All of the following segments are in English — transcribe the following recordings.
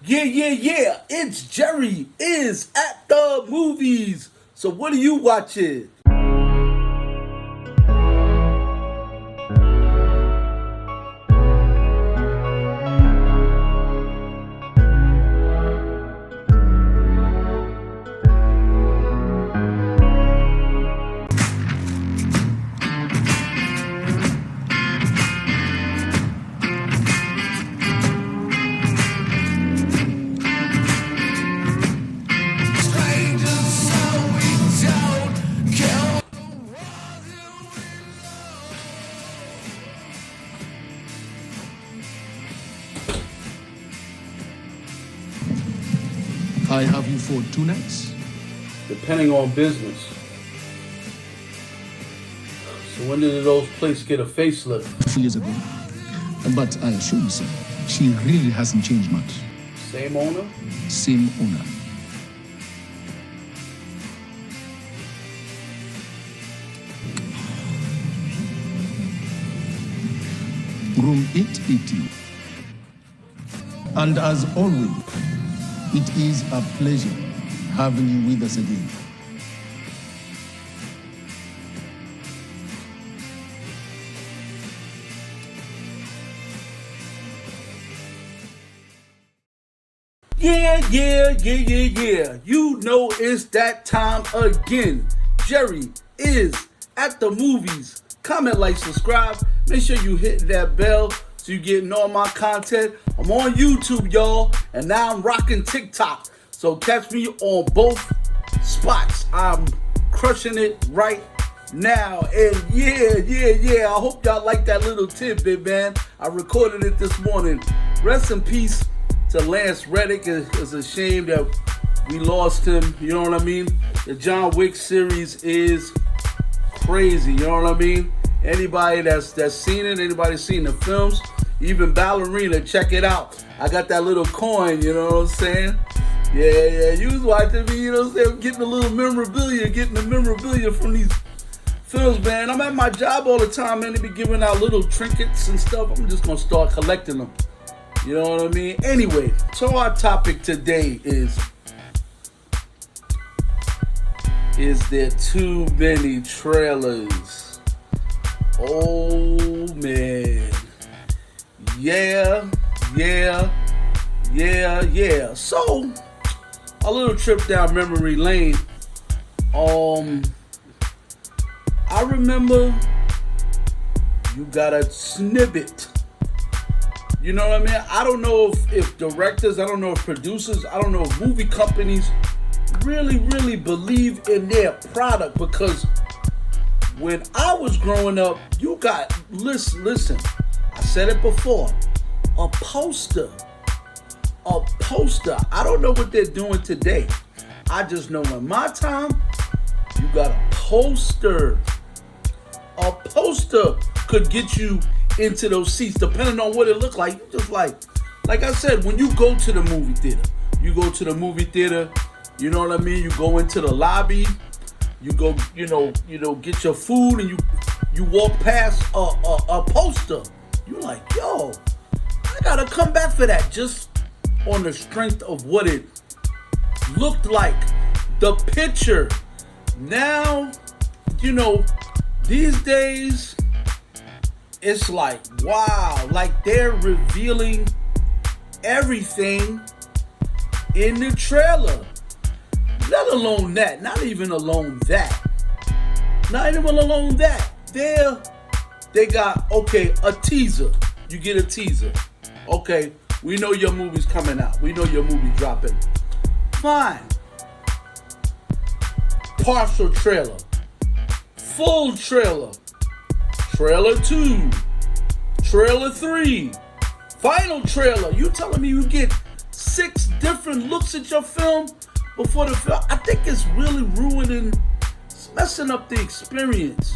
Yeah. It's Jerry is at the movies. So what are you watching? I have you for 2 nights. Depending on business. So when did those places get a facelift? 2 years ago. But I assure you, sir, she really hasn't changed much. Same owner? Same owner. Room 880. And as always, it is a pleasure having you with us again. Yeah. You know it's that time again. Jerry is at the movies. Comment, like, subscribe. Make sure you hit that bell so you're getting all my content. I'm on YouTube, y'all, and now I'm rocking TikTok. So catch me on both spots. I'm crushing it right now. And yeah. I hope y'all like that little tidbit, man. I recorded it this morning. Rest in peace to Lance Reddick. It's a shame that we lost him. You know what I mean? The John Wick series is crazy. You know what I mean? Anybody that's seen it, anybody seen the films, even Ballerina, check it out. I got that little coin, you know what I'm saying? Yeah. You was watching me, you know what I'm saying? Getting a little memorabilia, getting the memorabilia from these films, man. I'm at my job all the time, man. They be giving out little trinkets and stuff. I'm just gonna start collecting them. You know what I mean? Anyway, so our topic today is there too many trailers? Oh man. Yeah. So, a little trip down memory lane. I remember you got a snippet. You know what I mean? I don't know if directors, I don't know if producers, I don't know if movie companies really believe in their product, because when I was growing up, you got, listen, I said it before, a poster. I don't know what they're doing today. I just know in my time, you got a poster. A poster could get you into those seats, depending on what it looked like. You just like I said, when you go to the movie theater, you know what I mean? You go into the lobby, you go, you know, get your food, and you walk past a poster. You like, yo, I gotta come back for that, just on the strength of what it looked like, the picture. Now, you know, these days, it's like, wow, like they're revealing everything in the trailer. Let alone that, not even alone that. They got, okay, a teaser. You get a teaser. Okay, we know your movie's coming out. We know your movie dropping. Fine. Partial trailer. Full trailer. Trailer 2. Trailer 3. Final trailer. You telling me you get 6 different looks at your film before the film? I think it's really ruining, it's messing up the experience.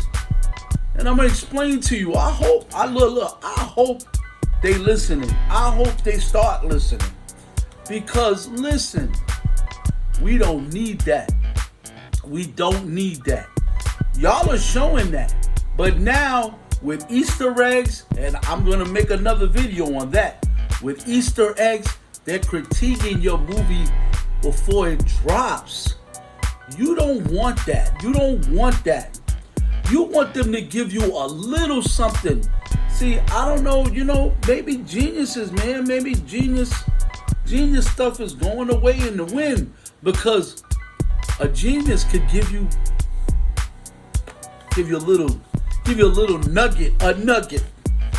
And I'm gonna explain to you. I hope they listening. I hope they start listening. Because listen, we don't need that. Y'all are showing that. But now with Easter eggs, and I'm gonna make another video on that. With Easter eggs, They're critiquing your movie before it drops. You don't want that. You don't want that. You want them to give you a little something. See, I don't know, maybe geniuses, man. Maybe genius stuff is going away in the wind, because a genius could give you a little nugget, a nugget.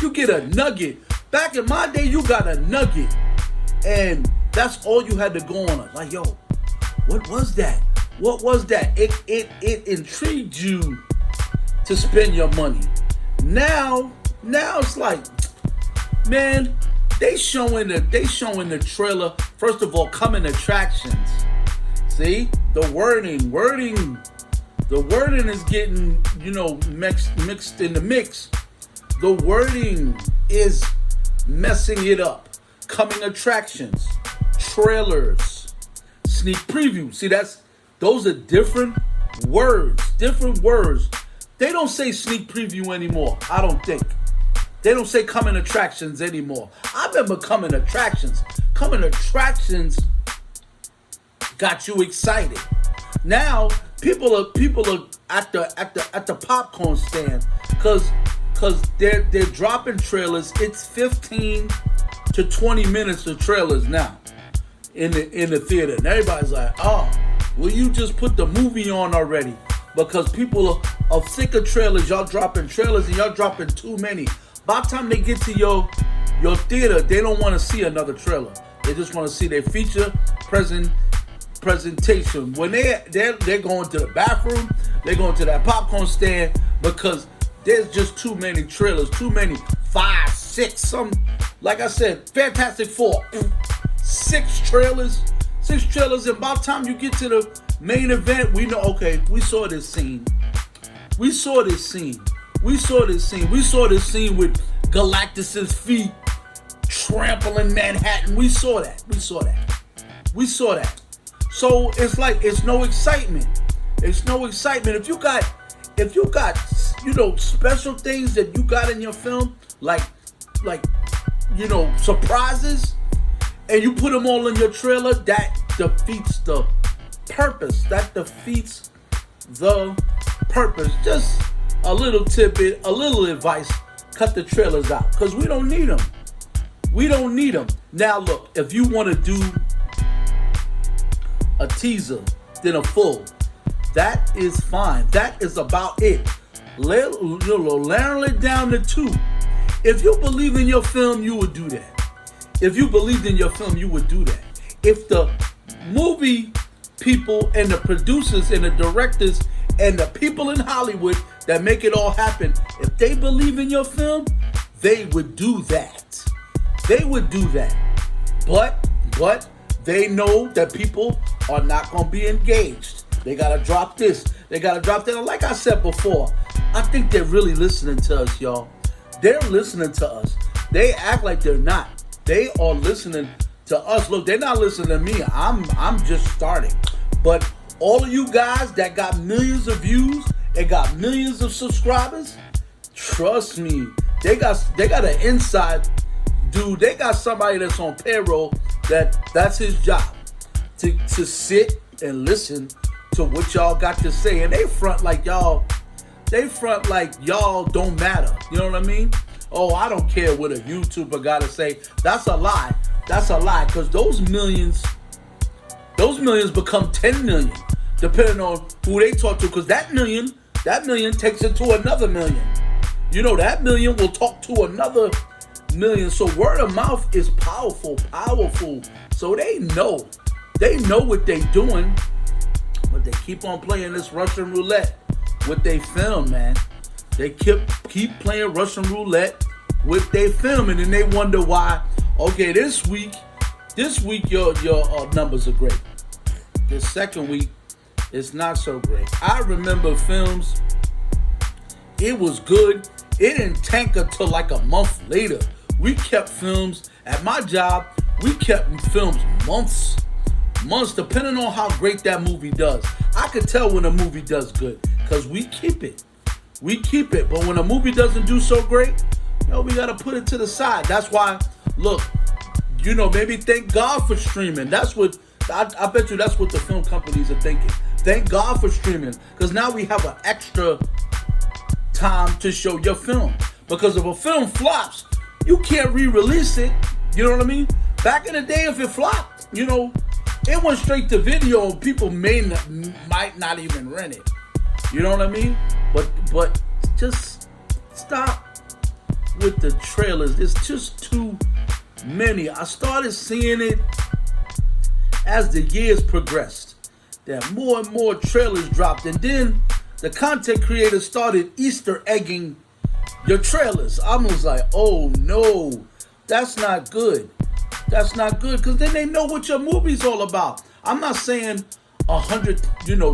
You get a nugget. Back in my day, you got a nugget, and that's all you had to go on. Like, yo, what was that? What was that? It intrigued you to spend your money. Now it's like, man, they showing the trailer. First of all, coming attractions. See, the wording is getting, mixed in the mix. The wording is messing it up. Coming attractions, trailers, sneak preview. See, those are different words. They don't say sneak preview anymore, I don't think. They don't say coming attractions anymore. I remember coming attractions. Coming attractions got you excited. Now people are at the popcorn stand because they're dropping trailers. It's 15 to 20 minutes of trailers now in the theater, and everybody's like, oh, will you just put the movie on already? Because people are sick of trailers. Y'all dropping trailers and y'all dropping too many. By the time they get to your theater, they don't want to see another trailer. They just want to see their feature presentation. When they're going to the bathroom, they're going to that popcorn stand, because there's just too many trailers, too many, 5, 6, some, like I said, Fantastic Four, 6 trailers, and by the time you get to the main event, we know, okay, we saw this scene with Galactus's feet trampling Manhattan. We saw that. So it's like, it's no excitement. If you got, special things that you got in your film, like, surprises, and you put them all in your trailer, that defeats the purpose. Just a little tidbit, a little advice: cut the trailers out, because we don't need them. Now look, if you want to do a teaser, then a full, that is fine. That is about it. Narrow it down to 2. If you believe in your film, you would do that. If you believed in your film, you would do that. If the movie people and the producers and the directors and the people in Hollywood that make it all happen, if they believe in your film, they would do that. But they know that people are not going to be engaged. They got to drop this. They got to drop that. And like I said before, I think they're really listening to us, y'all. They're listening to us. They act like they're not. They are listening to us. Look, they're not listening to me. I'm just starting. But all of you guys that got millions of views and got millions of subscribers, trust me, they got an inside dude. They got somebody that's on payroll that's his job to sit and listen to what y'all got to say. And they front like y'all don't matter. You know what I mean? Oh, I don't care what a YouTuber got to say. That's a lie. Because those millions become 10 million, depending on who they talk to. Because that million takes it to another million. That million will talk to another million. So word of mouth is powerful. So they know what they doing, but they keep on playing this Russian roulette with they film, man. They keep playing Russian roulette with they film, and then they wonder why. Okay, this week your numbers are great. The second week, it's not so great. I remember films, it was good. It didn't tank until like a month later. We kept films at my job. We kept films months, depending on how great that movie does. I could tell when a movie does good because we keep it. But when a movie doesn't do so great, we got to put it to the side. That's why, look, maybe thank God for streaming. That's what I bet you. That's what the film companies are thinking. Thank God for streaming, because now we have an extra time to show your film. Because if a film flops, you can't re-release it. You know what I mean? Back in the day, if it flopped, it went straight to video. People might not even rent it. You know what I mean? But just stop with the trailers. It's just too many. I started seeing it as the years progressed, that more and more trailers dropped, and then the content creators started Easter egging your trailers. I was like, oh no, that's not good. That's not good, because then they know what your movie's all about. I'm not saying 100,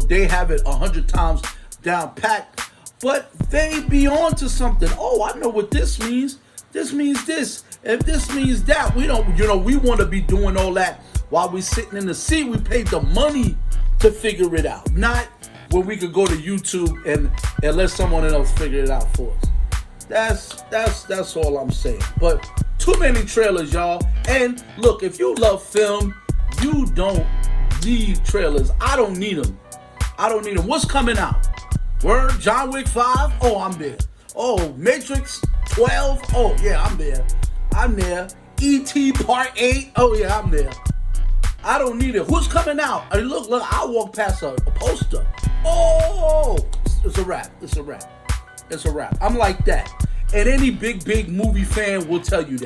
they have it 100 times down pat, but they be on to something. Oh, I know what this means. This means this. If this means that, we don't, we want to be doing all that while we sitting in the seat. We paid the money to figure it out, not when we could go to YouTube and let someone else figure it out for us. That's all I'm saying. But too many trailers, y'all. And look, if you love film, you don't need trailers. I don't need them. What's coming out? Word, John Wick 5? Oh, I'm there. Oh, Matrix 12? Oh, yeah, I'm there. E.T. Part 8? Oh, yeah, I'm there. I don't need it. Who's coming out? I mean, look, I walk past a poster. Oh, it's a wrap. I'm like that. And any big movie fan will tell you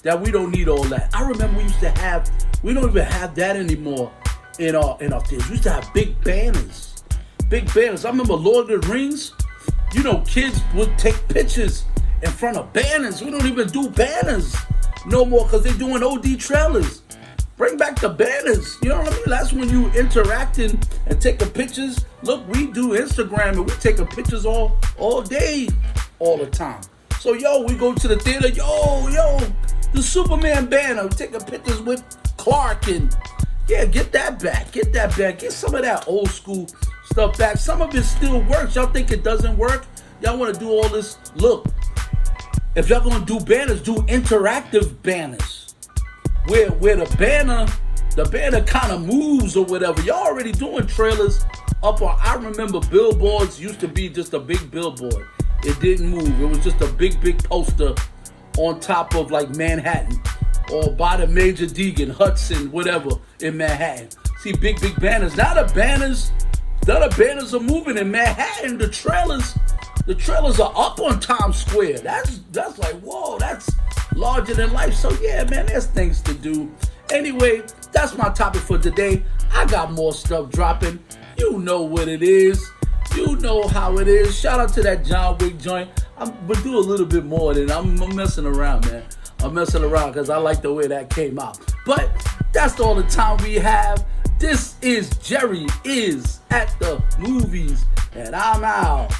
that we don't need all that. I remember we don't even have that anymore in our theaters. We used to have big banners. I remember Lord of the Rings. Kids would take pictures in front of banners. We don't even do banners no more, because they're doing OD trailers. Bring back the banners. You know what I mean? That's when you interacting and taking pictures. Look, we do Instagram and we taking pictures all day, all the time. So, we go to the theater. The Superman banner. We're taking pictures with Clark, and get that back. Get some of that old school stuff back. Some of it still works. Y'all think it doesn't work? Y'all want to do all this? Look, if y'all gonna do banners, do interactive banners, where the banner kind of moves or whatever. Y'all already doing trailers up on. I remember billboards used to be just a big billboard. It didn't move. It was just a big poster on top of like Manhattan, or by the Major Deegan, Hudson, whatever in Manhattan. See big banners. Now the banners are moving in Manhattan. The trailers are up on Times Square. That's like, whoa, that's larger than life. So yeah, man, there's things to do. Anyway, that's my topic for today. I got more stuff dropping. You know what it is. You know how it is. Shout out to that John Wick joint. I'm gonna do a little bit more than I'm messing around, man. I'm messing around because I like the way that came out. But that's all the time we have. This is Jerry is at the movies, and I'm out.